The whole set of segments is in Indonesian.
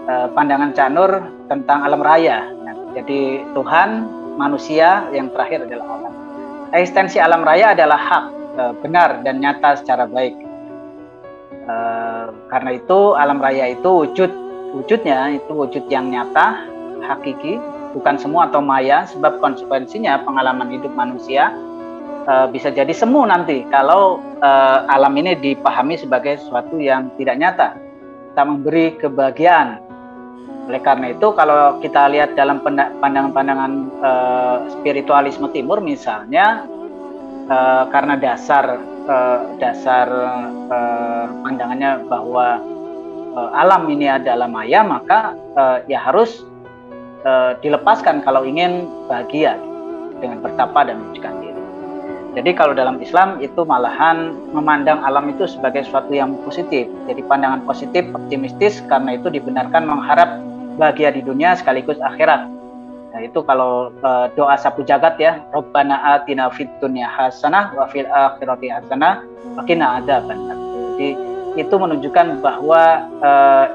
pandangan Cak Nur tentang alam raya. Nah, jadi Tuhan, manusia, yang terakhir adalah alam. Eksistensi alam raya adalah hak, benar dan nyata secara baik. Karena itu alam raya itu wujudnya itu wujud yang nyata, hakiki, bukan semu atau maya, sebab konsekuensinya pengalaman hidup manusia bisa jadi semu nanti kalau alam ini dipahami sebagai sesuatu yang tidak nyata, tak memberi kebahagiaan. Oleh karena itu kalau kita lihat dalam pandangan-pandangan spiritualisme timur misalnya, karena dasar pandangannya bahwa alam ini adalah maya, maka ya harus dilepaskan kalau ingin bahagia dengan bertapa dan menyucikan diri. Jadi kalau dalam Islam itu malahan memandang alam itu sebagai sesuatu yang positif. Jadi pandangan positif, optimistis, karena itu dibenarkan mengharap bahagia di dunia sekaligus akhirat. Nah itu kalau doa sapu jagat ya, Rabbana atina fid dunya hasanah wa fil akhirati hasanah wa qina adzabannar. Jadi itu menunjukkan bahwa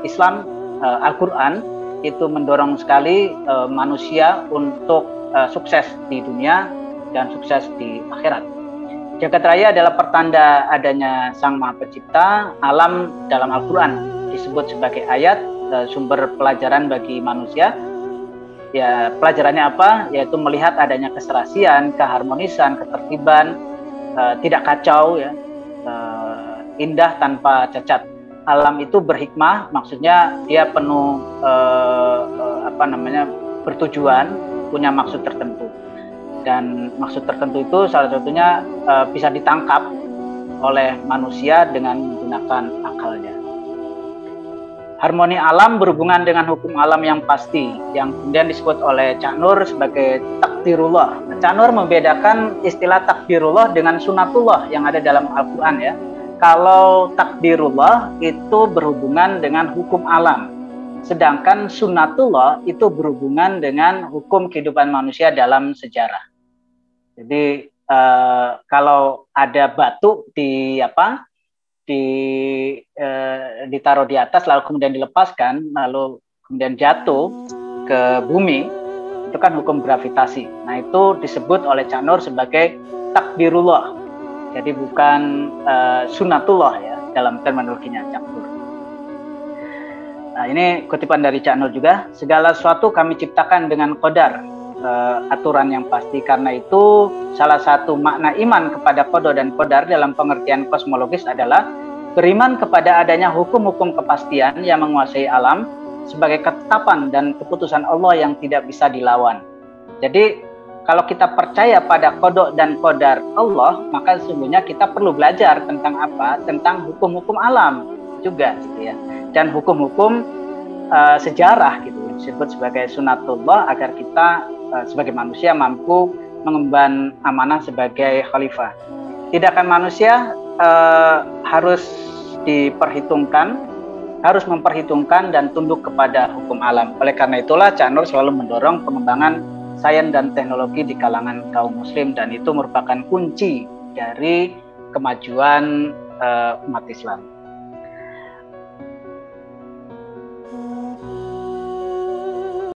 Islam, Al-Qur'an itu mendorong sekali manusia untuk sukses di dunia dan sukses di akhirat. Jagat raya adalah pertanda adanya Sang Maha Pencipta. Alam dalam Al-Qur'an disebut sebagai ayat, sumber pelajaran bagi manusia. Ya, pelajarannya apa? Yaitu melihat adanya keserasian, keharmonisan, ketertiban, tidak kacau ya, indah tanpa cacat. Alam itu berhikmah, maksudnya dia penuh bertujuan, punya maksud tertentu. Dan maksud tertentu itu salah satunya bisa ditangkap oleh manusia dengan menggunakan akalnya. Harmoni alam berhubungan dengan hukum alam yang pasti, yang kemudian disebut oleh Cak Nur sebagai takdirullah. Cak Nur membedakan istilah takdirullah dengan sunatullah yang ada dalam Al-Quran ya. Kalau takdirullah itu berhubungan dengan hukum alam, sedangkan sunatullah itu berhubungan dengan hukum kehidupan manusia dalam sejarah. Jadi kalau ada batu ditaruh di atas lalu kemudian dilepaskan lalu kemudian jatuh ke bumi, itu kan hukum gravitasi. Nah itu disebut oleh Cak Nur sebagai takdirullah, jadi bukan sunatullah ya dalam terminologinya Cak Nur. Nah ini kutipan dari Cak Nur juga, segala sesuatu kami ciptakan dengan qadar, aturan yang pasti. Karena itu salah satu makna iman kepada qada dan qadar dalam pengertian kosmologis adalah beriman kepada adanya hukum-hukum kepastian yang menguasai alam sebagai ketetapan dan keputusan Allah yang tidak bisa dilawan. Jadi kalau kita percaya pada qada dan qadar Allah, maka sesungguhnya kita perlu belajar tentang apa? Tentang hukum-hukum alam juga gitu ya. Dan hukum-hukum sejarah gitu disebut sebagai sunatullah, agar kita sebagai manusia mampu mengemban amanah sebagai khalifah. Tindakan manusia harus memperhitungkan dan tunduk kepada hukum alam. Oleh karena itulah Cak Nur selalu mendorong pengembangan sains dan teknologi di kalangan kaum muslim, dan itu merupakan kunci dari kemajuan umat Islam.